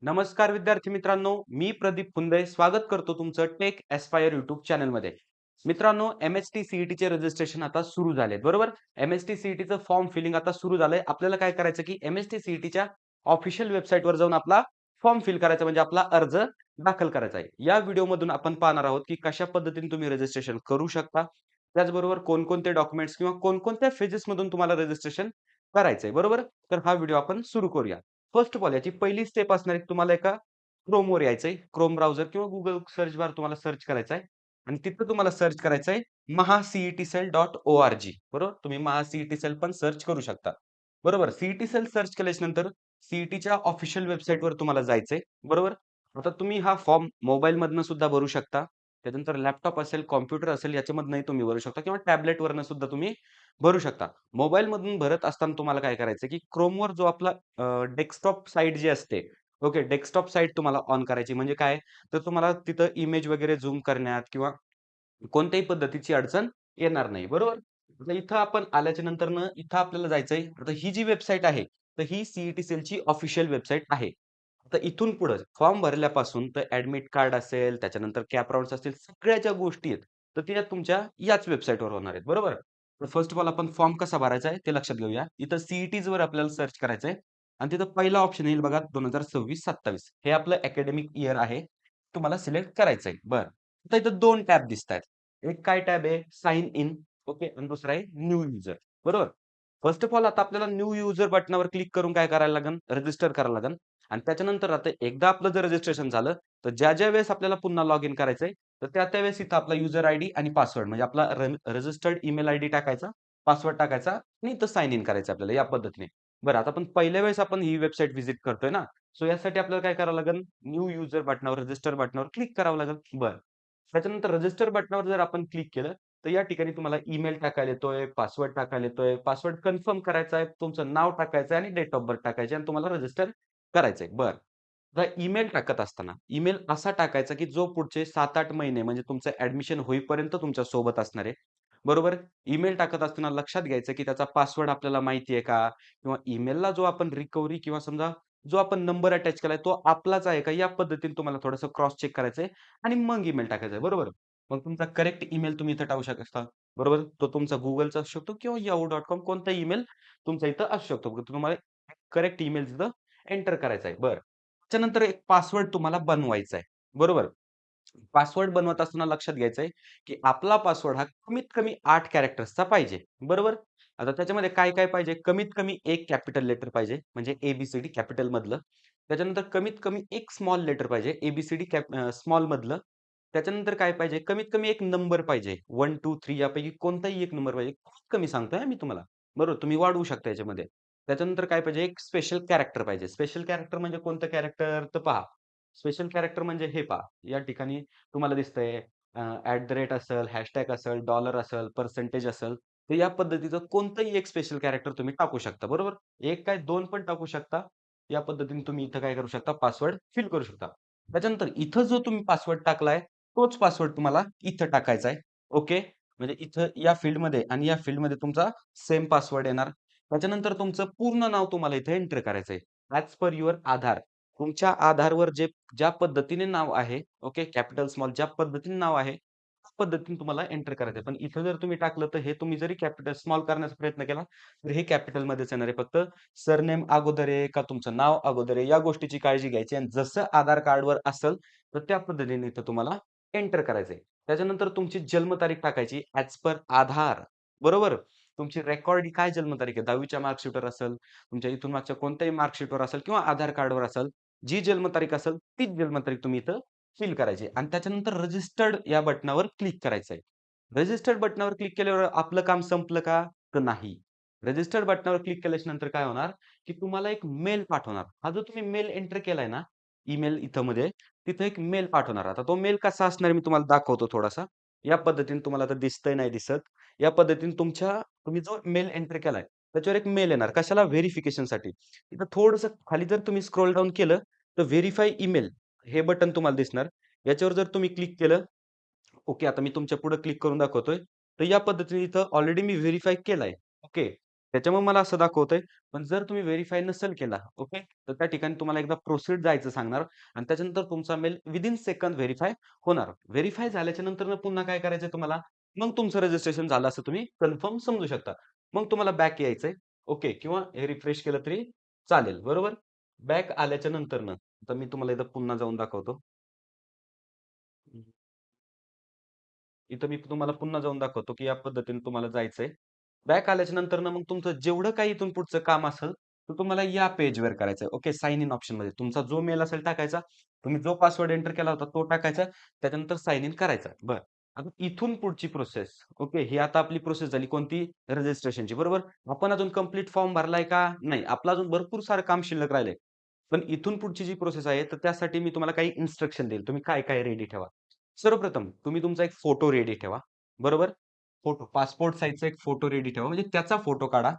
नमस्कार विद्यार्थी मित्रांनो, मी प्रदीप फुंदे स्वागत करतो तुमचं टेक एस्पायर YouTube चॅनलमध्ये. मित्रांनो, एम-एस-टी-सी-ई-टीचे रजिस्ट्रेशन आता सुरू झालेत, बरोबर? एम-एस-टी-सी-ई-टीचं फॉर्म फिलिंग आता सुरू झालंय. आपल्याला काय करायचं की एम-एस-टी-सी-ई-टीच्या ऑफिशियल वेबसाईटवर जाऊन आपला फॉर्म फिल करायचा म्हणजे आपला अर्ज दाखल करायचा आहे. या व्हिडिओमधून आपण पाहणार आहोत की कशा पद्धतीने तुम्ही रजिस्ट्रेशन करू शकता. त्याचबरोबर कोणकोणते डॉक्युमेंट्स किंवा कोणकोणत्या फेजेसमधून तुम्हाला रजिस्ट्रेशन करायचंय, बरोबर? तर हा व्हिडिओ आपण सुरू करूया. फर्स्ट ऑफ ऑल याची पहिली स्टेप असणार आहे तुम्हाला एका Chromeवर यायचंय. Chrome ब्राउझर किंवा Google सर्च बार तुम्हाला सर्च करायचं आहे आणि तिथं तुम्हाला सर्च करायचं आहे maha-cetcell.org बरोबर? तुम्ही maha-cetcell पण सर्च करू शकता. बरोबर. CET-सेल सर्च केल्याच्यानंतर CETच्या ऑफिशियल वेबसाईटवर तुम्हाला जायचंय. बरोबर. आता तुम्ही हा फॉर्म मोबाईलमधनं सुद्धा भरू शकता. त्याच्यानंतर लॅपटॉप असेल, कॉम्प्युटर असेल याच्यामधनंही तुम्ही भरू शकता किंवा टॅबलेटवरनं सुद्धा तुम्ही भरू शकता. मोबाईलमधून भरत असताना तुम्हाला काय करायचं की Chromeवर जो आपला डेस्कटॉप साइट जी असते, ओके, डेस्कटॉप साइट तुम्हाला ऑन करायची. म्हणजे काय, तर तुम्हाला तिथं इमेज वगैरे झूम करण्यात किंवा कोणत्याही पद्धतीची अडचण येणार नाही, बरोबर? आता इथं आपण आल्याच्या नंतरनं इथं आपल्याला जायचंय. आता ही जी वेबसाईट आहे, तर ही सी सेलची ऑफिशियल वेबसाईट आहे. आता इथून पुढे फॉर्म भरल्यापासून तर ॲडमिट कार्ड असेल, त्याच्यानंतर कॅप राउंड्स असतील, सगळ्या ज्या गोष्टी आहेत, तर त्या तुमच्या याच वेबसाईटवर होणार आहेत, बरोबर? तर फर्स्ट ऑफ ऑल आपण फॉर्म कसा भरायचा आहे ते लक्षात घेऊया. इथं सी-ई-टीजवर आपल्याला सर्च करायचंय आणि तिथं पहिला ऑप्शन येईल बघा 2026-27 हे आपलं अकॅडमिक इयर आहे. तुम्हाला सिलेक्ट करायचंय. बरं. आता इथं 2 टॅब दिसतायत. एक काय टॅब आहे? Sign in. ओके. आणि दुसरा आहे न्यू युजर. बरोबर? फर्स्ट ऑफ ऑल आता आपल्याला न्यू युजर बटनावर क्लिक करून काय करायला लागेल? रजिस्टर करायला लागेल आणि त्याच्यानंतर आता एकदा आपलं जर रजिस्ट्रेशन झालं, तर ज्या वेळेस आपल्याला पुन्हा लॉग इन करायचंय, तर त्यावेळेस इथं आपला युजर आयडी आणि पासवर्ड म्हणजे आपला रजिस्टर्ड ईमेल आयडी टाकायचा, पासवर्ड टाकायचा आणि इथं साइन इन करायचं आपल्याला या पद्धतीने. बरं, आता आपण पहिल्या वेळेस आपण ही वेबसाईट व्हिजिट करतोय ना, सो यासाठी आपल्याला काय करावं लागेल? न्यू युजर बटनावर, रजिस्टर बटनावर क्लिक करावं लागेल. बरं. त्याच्यानंतर रजिस्टर बटनावर जर आपण क्लिक केलं, तर या ठिकाणी तुम्हाला ईमेल टाकायला येतोय, पासवर्ड टाकायला येतोय, पासवर्ड कन्फर्म करायचा आहे, तुमचं नाव टाकायचं आहे आणि डेट ऑफ बर्थ टाकायची आणि तुम्हाला रजिस्टर करायचंय. बरं. आता ईमेल टाकत असताना, ईमेल असा टाकायचा, की जो पुढचे 7-8 महिने म्हणजे तुमचं ॲडमिशन होईपर्यंत तुमच्या सोबत असणार आहे. बरोबर? ईमेल टाकत असताना लक्षात घ्यायचं, की त्याचा पासवर्ड आपल्याला माहिती आहे का? किंवा ईमेलला जो आपण रिकव्हरी किंवा समजा जो आपण नंबर अटॅच केलाय तो आपलाच आहे का? या पद्धतीने तुम्हाला थोडंसं क्रॉस चेक करायचंय आणि मग ईमेल टाकायचा आहे. बरोबर? मग तुमचा करेक्ट ईमेल तुम्ही इथं टाकू शकता. बरोबर? तो तुमचा Googleचा असू शकतो किंवा yahoo.com कोणताही ईमेल तुमचा इथं असू शकतो. फक्त तुम्हाला करेक्ट ईमेल तिथं एंटर करायचा आहे. बरं. त्याच्यानंतर एक पासवर्ड तुम्हाला बनवायचा आहे. बरोबर? पासवर्ड बनवत असताना लक्षात घ्यायचंय, की आपला पासवर्ड हा कमीत कमी 8 कॅरेक्टर्सचा पाहिजे. बरोबर? आता त्याच्यामध्ये काय-काय पाहिजे? कमीत कमी एक कॅपिटल लेटर पाहिजे, म्हणजे ए-बी-सी-डी कॅपिटलमधलं. त्याच्यानंतर कमीत कमी एक स्मॉल लेटर पाहिजे, ए-बी-सी-डी स्मॉलमधलं. त्याच्यानंतर काय पाहिजे? कमीत कमी एक नंबर पाहिजे. 1, 2, 3 यापैकी कोणताही एक नंबर पाहिजे. खूप कमी सांगतोय मी तुम्हाला. बरोबर? तुम्ही वाढवू शकता याच्यामध्ये. त्याच्यानंतर काय पाहिजे? एक स्पेशल कॅरेक्टर पाहिजे. स्पेशल कॅरेक्टर म्हणजे कोणतं कॅरेक्टर? तर पहा, स्पेशल कॅरेक्टर म्हणजे हे पहा, या ठिकाणी तुम्हाला दिसतंय असेल, हॅशटॅग असेल, डॉलर असेल, पर्सेंटेज असेल, तर या पद्धतीचं कोणतंही एक स्पेशल कॅरेक्टर तुम्ही टाकू शकता. बरोबर? एक काय 2 पण टाकू शकता. या पद्धतीने तुम्ही इथं काय करू शकता? पासवर्ड फिल करू शकता. त्याच्यानंतर इथं जो तुम्ही पासवर्ड टाकलाय, तोच पासवर्ड तुम्हाला इथं टाकायचा आहे. ओके. म्हणजे इथं या फील्डमध्ये आणि या फील्डमध्ये तुमचा सेम पासवर्ड येणार. त्याच्यानंतर तुमचं पूर्ण नाव तुम्हाला इथे एंटर करायचं आहे. ॲज पर युअर आधार. तुमच्या आधारवर ज्या पद्धतीने नाव आहे, ओके, कॅपिटल, स्मॉल ज्या पद्धतीने नाव आहे, त्या पद्धतीने तुम्हाला एंटर करायचं आहे. पण इथं जर तुम्ही टाकलं, तर हे तुम्ही जरी कॅपिटल स्मॉल करण्याचा प्रयत्न केला, तर हे कॅपिटलमध्येच येणार आहे. फक्त सरनेम अगोदर आहे का तुमचं नाव अगोदर आहे, या गोष्टीची काळजी घ्यायची आणि जसं आधार कार्डवर असेल, तर त्या पद्धतीने इथं तुम्हाला एंटर करायचं आहे. त्याच्यानंतर तुमची जन्मतारीख टाकायची ॲज पर आधार. बरोबर? तुमची रेकॉर्ड काय जन्मतारीख आहे? 10वीच्या मार्कशीटवर असेल, तुमच्या इथून मागच्या कोणत्याही मार्कशीटवर असेल किंवा आधार कार्डवर असेल, जी जन्मतारीख असेल तीच जन्मतारीख तुम्ही इथं फिल करायची आणि त्याच्यानंतर रजिस्टर्ड या बटनावर क्लिक करायचं आहे. रजिस्टर्ड बटनावर क्लिक केल्यावर आपलं काम संपलं का? तर नाही. रजिस्टर्ड बटनावर क्लिक केल्याच्या नंतर काय होणार, की तुम्हाला एक मेल पाठवणार. हा जो तुम्ही मेल एंटर केलाय ना, ईमेल इथं मध्ये, तिथं एक मेल पाठवणार. आता तो मेल कसा असणार मी तुम्हाला दाखवतो थोडासा. या पद्धतीने तुम्हाला आता दिसतंय नाही दिसत. या पद्धतीने तुम्ही जो मेल एंटर केलाय, त्याच्यावर एक मेल येणार. कशाला? व्हेरिफिकेशनसाठी. इथं थोडंसं खाली जर तुम्ही स्क्रॉल डाउन केलं, तर व्हेरिफाय ईमेल हे बटन तुम्हाला दिसणार. याच्यावर जर तुम्ही क्लिक केलं, ओके, आता मी तुमच्या पुढे क्लिक करून दाखवतोय. तर या पद्धतीने इथं ऑलरेडी मी व्हेरिफाय केलाय. ओके. त्याच्यामुळे मला असं दाखवतंय. पण जर तुम्ही व्हेरिफाय नसेल केला, ओके, तर त्या ठिकाणी तुम्हाला एकदा प्रोसीड जायचं सांगणार आणि त्याच्यानंतर तुमचा मेल विथिन सेकंद व्हेरिफाय होणार. व्हेरिफाय झाल्याच्या नंतर पुन्हा काय करायचंय तुम्हाला, मग तुमचं रजिस्ट्रेशन झालं असं तुम्ही कन्फर्म समजू शकता. मग तुम्हाला बॅक यायचंय, ओके, किंवा हे रिफ्रेश केलं तरी चालेल, बरोबर? बॅक आल्याच्या नंतरनं आता मी तुम्हाला इथं पुन्हा जाऊन दाखवतो. इथं मी तुम्हाला पुन्हा जाऊन दाखवतो, की या पद्धतीने तुम्हाला जायचंय. बॅक आल्याच्या नंतरनं मग तुमचं जेवढं काही इथून पुढचं काम असेल, तर तुम्हाला या पेजवर करायचंय. ओके, साइन इन ऑप्शनमध्ये तुमचा जो मेल असेल टाकायचा. तुम्ही जो पासवर्ड एंटर केला होता तो टाकायचा. त्याच्यानंतर साइन इन करायचा. बरं. आता इथून पुढची प्रोसेस, ओके, ही आता आपली प्रोसेस झाली कोणती? रजिस्ट्रेशनची, बरोबर? आपण अजून कंप्लीट फॉर्म भरलाय का? नाही. आपलं अजून भरपूर सारं काम शिल्लक राहिलंय. पण इथून पुढची जी प्रोसेस आहे, तर त्यासाठी मी तुम्हाला काही इन्स्ट्रक्शन देईल. तुम्ही काय-काय रेडी ठेवा. सर्वप्रथम तुम्ही तुमचा एक फोटो रेडी ठेवा. बरोबर? फोटो, पासपोर्ट साइजचा एक फोटो रेडी ठेवा. म्हणजे त्याचा फोटो काढा.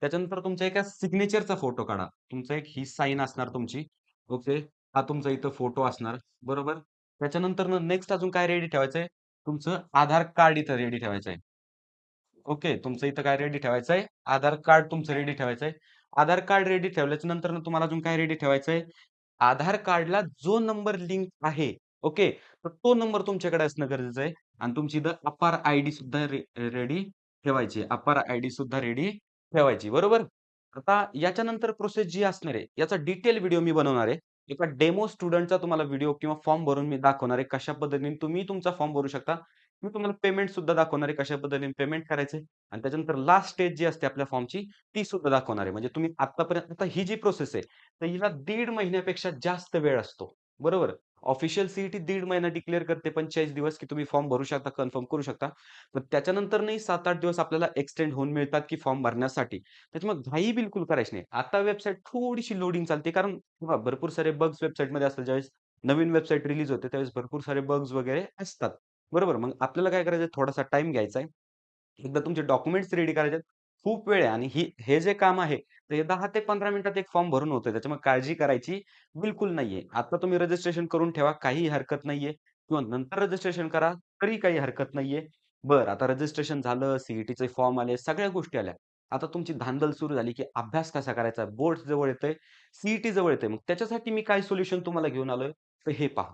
त्याच्यानंतर तुमच्या एका सिग्नेचरचा फोटो काढा. तुमचा एक ही साइन असणार तुमची. ओके. हा तुमचा इथं फोटो असणार. बरोबर? त्याच्यानंतर नेक्स्ट अजून काय रेडी ठेवायचंय? तुमचं आधार कार्ड इथं रेडी ठेवायचंय. ओके. तुमचं इथं काय रेडी ठेवायचंय? आधार कार्ड तुमचं रेडी ठेवायचंय. आधार कार्ड रेडी ठेवल्याच्या नंतर तुम्हाला अजून काय रेडी ठेवायचंय? आधार कार्डला जो नंबर लिंक आहे, ओके, तर तो नंबर तुमच्याकडे असणं गरजेचं आहे आणि तुमची इथं अपार आयडी सुद्धा रेडी ठेवायची. अपार आयडी सुद्धा रेडी ठेवायची. बरोबर? आता याच्यानंतर प्रोसेस जी असणार आहे, याचा डिटेल व्हिडिओ मी बनवणार आहे. एका डेमो स्टुडंटचा तुम्हाला व्हिडिओ किंवा फॉर्म भरून मी दाखवणार आहे. कशा पद्धतीने तुम्ही तुमचा फॉर्म भरू शकता. मी तुम्हाला पेमेंट सुद्धा दाखवणार आहे. कशा पद्धतीने पेमेंट करायचंय आणि त्याच्यानंतर लास्ट स्टेज जी असते आपल्या फॉर्मची, ती सुद्धा दाखवणार आहे. म्हणजे तुम्ही आत्तापर्यंत आता ही जी प्रोसेस आहे, तर हिला 1.5 महिन्यापेक्षा जास्त वेळ असतो. बरोबर? ऑफिशियल सीईटी 1.5 महिना डिक्लेअर करते 45 दिवस, की तुम्ही फॉर्म भरू शकता, कन्फर्म करू शकता. पण त्याच्यानंतरही 7-8 दिवस आपल्याला एक्सटेंड होऊन मिळतात, की फॉर्म भरण्यासाठी. त्याच्यामुळे घाई बिलकुल करायची नाही. आता वेबसाईट थोडीशी लोडिंग चालते, कारण बघा भरपूर सारे बग्स वेबसाईटमध्ये असतात. ज्यावेळेस नवीन वेबसाईट रिलीज होते, त्यावेळेस भरपूर सारे बग्स वगैरे असतात. बरोबर? मग आपल्याला काय करायचं थोडासा टाईम घ्यायचा आहे. एकदा तुमचे डॉक्युमेंट्स रेडी करायचे आहेत. खूप वेळ आहे आणि हे जे काम आहे, तर हे 10 ते 15 मिनिटात एक फॉर्म भरून होतंय. त्याच्यामुळे काळजी करायची बिलकुल नाहीये. आता तुम्ही रजिस्ट्रेशन करून ठेवा, काहीही हरकत नाहीये किंवा नंतर रजिस्ट्रेशन करा, तरी काही हरकत नाहीये. बरं, आता रजिस्ट्रेशन झालं, सीईटीचे फॉर्म आले, सगळ्या गोष्टी आल्या. आता तुमची धांदल सुरू झाली, की अभ्यास कसा करायचा? बोर्ड जवळ येतंय, सीईटी जवळ येतंय. मग त्याच्यासाठी मी काय सोल्युशन तुम्हाला घेऊन आलोय, तर हे पहा.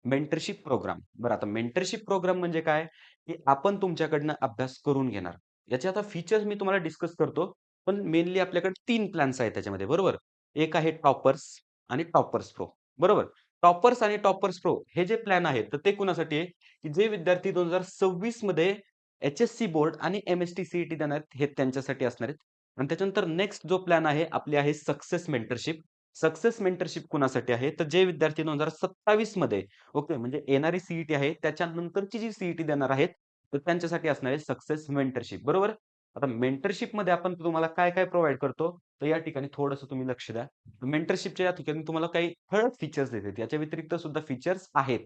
Mentorship programme. बरं, आता मेंटरशिप प्रोग्राम म्हणजे काय? की आपण तुमच्याकडनं अभ्यास करून घेणार. याचे आता फीचर्स मी तुम्हाला डिस्कस करतो. पण मेनली आपल्याकडे 3 प्लॅन्स आहेत त्याच्यामध्ये, बरोबर? एक आहे टॉपर्स आणि टॉपर्स प्रो, बरोबर? टॉपर्स आणि टॉपर्स प्रो हे जे प्लॅन आहेत, तर ते कुणासाठी आहे? की जे विद्यार्थी 2026 मध्ये एच-एस-सी बोर्ड आणि एम-एस-टी सी-ई-टी देणार आहेत, हे त्यांच्यासाठी असणार आहेत. आणि त्याच्यानंतर नेक्स्ट जो प्लॅन आहे, आपली आहे सक्सेस मेंटरशिप. सक्सेस मेंटरशिप कुणासाठी आहे? तर जे विद्यार्थी 2027 मध्ये, ओके, म्हणजे येणारी सी आहे, त्याच्यानंतरची जी सी देणार आहेत, तर त्यांच्यासाठी असणार आहे सक्सेस मेंटरशिप, बरोबर? आता मेंटरशिपमध्ये आपण तुम्हाला काय-काय प्रोव्हाईड करतो, तर या ठिकाणी थोडंसं तुम्ही लक्ष द्या. मेंटरशिपच्या या ठिकाणी तुम्हाला काही ठळक फीचर्स देतात. याच्या व्यतिरिक्त सुद्धा फीचर्स आहेत.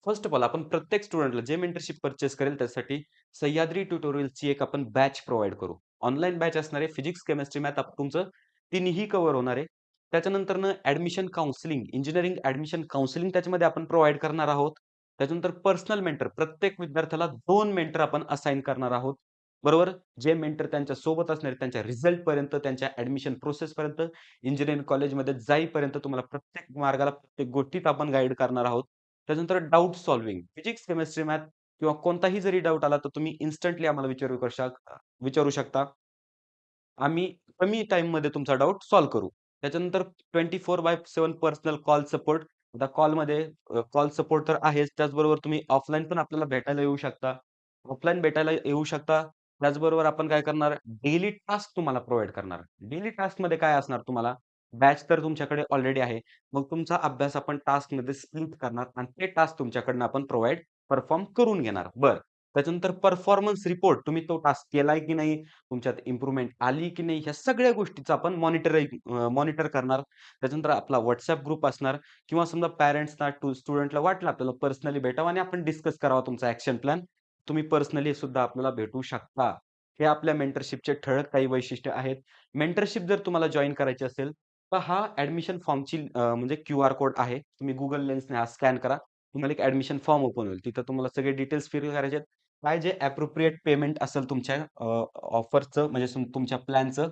फर्स्ट ऑफ ऑल आपण प्रत्येक स्टुडंटला जे मेंटरशिप पर्चेस करेल त्यासाठी सह्याद्री ट्युटोरियल्सची एक आपण बॅच प्रोव्हाईड करू. ऑनलाईन बॅच असणार आहे. फिजिक्स, केमिस्ट्री, मॅथ तुमचं तिन्ही कव्हर होणार आहे. त्याच्यानंतरनं admission counselling, engineering admission counselling त्याच्यामध्ये आपण प्रोव्हाईड करणार आहोत. त्याच्यानंतर पर्सनल मेंटर, प्रत्येक विद्यार्थ्याला 2 मेंटर आपण असाइन करणार आहोत. बरोबर? जे मेंटर त्यांच्या सोबत असणार आहेत, त्यांच्या रिझल्टपर्यंत, त्यांच्या ॲडमिशन प्रोसेसपर्यंत, इंजिनिअरिंग कॉलेजमध्ये जाईपर्यंत तुम्हाला प्रत्येक मार्गाला, प्रत्येक गोष्टीत आपण गाईड करणार आहोत. त्याच्यानंतर doubt solving, physics, chemistry, math किंवा कोणताही जरी डाउट आला, तर तुम्ही इन्स्टंटली आम्हाला विचारू शकता. आम्ही कमी टाईममध्ये तुमचा डाउट सॉल्व्ह करू. त्याच्यानंतर 24/7 पर्सनल कॉल सपोर्ट. आता कॉल सपोर्ट तर आहेच. त्याचबरोबर तुम्ही ऑफलाईन पण आपल्याला भेटायला येऊ शकता. ऑफलाईन भेटायला येऊ शकता. त्याचबरोबर आपण काय करणार, डेली टास्क तुम्हाला प्रोव्हाईड करणार. डेली टास्कमध्ये काय असणार तुम्हाला, बॅच तर तुमच्याकडे ऑलरेडी आहे. मग तुमचा अभ्यास आपण टास्कमध्ये स्प्लिट करणार आणि ते टास्क तुमच्याकडनं आपण परफॉर्म करून घेणार. बरं. त्याच्यानंतर परफॉर्मन्स रिपोर्ट, तुम्ही तो टास्क केलाय की नाही, तुमच्यात इम्प्रूव्हमेंट आली की नाही, ह्या सगळ्या गोष्टीचं आपण मॉनिटर करणार. त्याच्यानंतर आपला WhatsApp ग्रुप असणार किंवा समजा पॅरेंट्सना, स्टुडंटला वाटलं आपल्याला पर्सनली भेटावं आणि आपण डिस्कस करावा तुमचा ॲक्शन प्लॅन. तुम्ही पर्सनली सुद्धा आपल्याला भेटू शकता. हे आपल्या मेंटरशिपचे ठळक काही वैशिष्ट्य आहेत. मेंटरशिप जर तुम्हाला जॉइन करायची असेल, तर हा ॲडमिशन फॉर्मची म्हणजे क्यूआर कोड आहे. तुम्ही Google लेन्सने हा स्कॅन करा. तुम्हाला एक ॲडमिशन फॉर्म ओपन होईल. तिथं तुम्हाला सगळे डिटेल्स फिल करायचे आहेत. काय जे ॲप्रोप्रिएट पेमेंट असेल तुमच्या ऑफरचं म्हणजे तुमच्या प्लॅनचं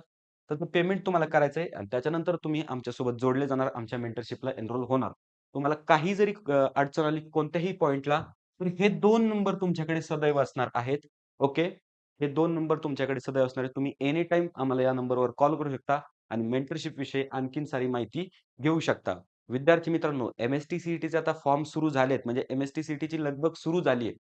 तर ते पेमेंट तुम्हाला करायचं आहे आणि त्याच्यानंतर तुम्ही आमच्यासोबत जोडले जाणार, आमच्या मेंटरशिपला एनरोल होणार. तुम्हाला काही जरी अडचण आली कोणत्याही पॉइंटला, तर हे 2 नंबर तुमच्याकडे सदैव असणार आहेत. ओके. हे 2 नंबर तुमच्याकडे सदैव असणार आहेत. तुम्ही एनी टाईम आम्हाला या नंबरवर कॉल करू शकता आणि मेंटरशिप विषयी आणखीन सारी माहिती घेऊ शकता. विद्यार्थी मित्रांनो, एम-एस-टी सी-ई-टीचे आता फॉर्म सुरू झालेत. म्हणजे एम-एस-टी सी-ई-टीची लगबग सुरू झाली आहे.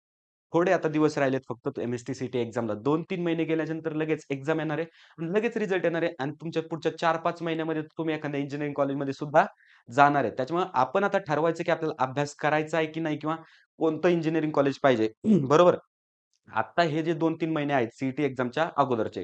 थोडे आता दिवस राहिलेत फक्त एम-एस-टी सी-ई-टी एक्झामला. 2-3 महिने गेल्यानंतर लगेच एक्झाम येणार आहे आणि लगेच रिझल्ट येणार आहे आणि तुमच्या पुढच्या 4-5 महिन्यामध्ये तुम्ही एखाद्या इंजिनिअरिंग कॉलेजमध्ये सुद्धा जाणार आहे. त्याच्यामुळे आपण आता ठरवायचं की आपल्याला अभ्यास करायचा आहे की नाही किंवा कोणतं इंजिनिअरिंग कॉलेज पाहिजे. बरोबर? आता हे जे 2-3 महिने आहेत सी एक्झामच्या अगोदरचे,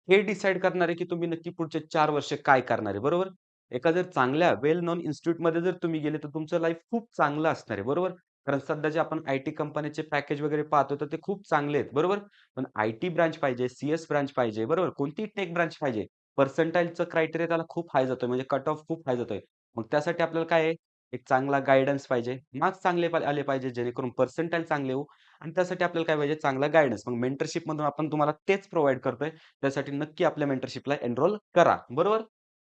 हे डिसाईड करणार आहे, की तुम्ही नक्की पुढचे 4 वर्ष काय करणार आहे, बरोबर? एका जर चांगल्या वेल नोन इन्स्टिट्यूटमध्ये जर तुम्ही गेले, तर तुमचं लाईफ खूप चांगलं असणार आहे, बरोबर? कारण सध्या जे आपण आय-टी कंपनीचे पॅकेज वगैरे पाहतो, तर ते खूप चांगले आहेत, बरोबर? पण आय-टी ब्रांच पाहिजे, सी-एस ब्रांच पाहिजे, बरोबर? कोणतीही टेक ब्रांच पाहिजे. पर्सेंटाइलचं क्रायटेरिया त्याला खूप हाय जातोय, म्हणजे कट ऑफ खूप हाय जातोय. मग त्यासाठी आपल्याला काय आहे, एक चांगला गाईडन्स पाहिजे, मार्क्स चांगले आले पाहिजे, जेणेकरून पर्सेंटाइल चांगले येऊ आणि त्यासाठी आपल्याला काय पाहिजे चांगला गाईडन्स. मग मेंटरशिपमधून आपण तुम्हाला तेच प्रोव्हाईड करतोय. त्यासाठी नक्की आपल्या मेंटरशिपला एनरोल करा. बरोबर?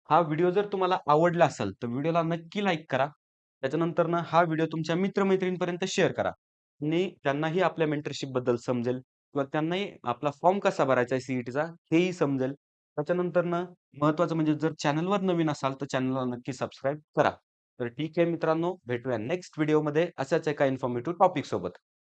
हा व्हिडिओ जर तुम्हाला आवडला असेल, तर व्हिडिओला नक्की लाईक करा. त्याच्यानंतरनं हा व्हिडिओ तुमच्या मित्र-मैत्रिणींपर्यंत शेअर करा आणि त्यांनाही आपल्या मेंटरशिपबद्दल समजेल किंवा त्यांनाही आपला फॉर्म कसा भरायचा आहे सी हेही समजेल. त्याच्यानंतरनं महत्त्वाचं म्हणजे जर चॅनलवर नवीन असाल, तर चॅनलला नक्की सबस्क्राईब करा. तर ठीक आहे मित्रांनो, भेटूया नेक्स्ट व्हिडिओमध्ये अशाच एका इन्फॉर्मेटिव्ह टॉपिक सोबत.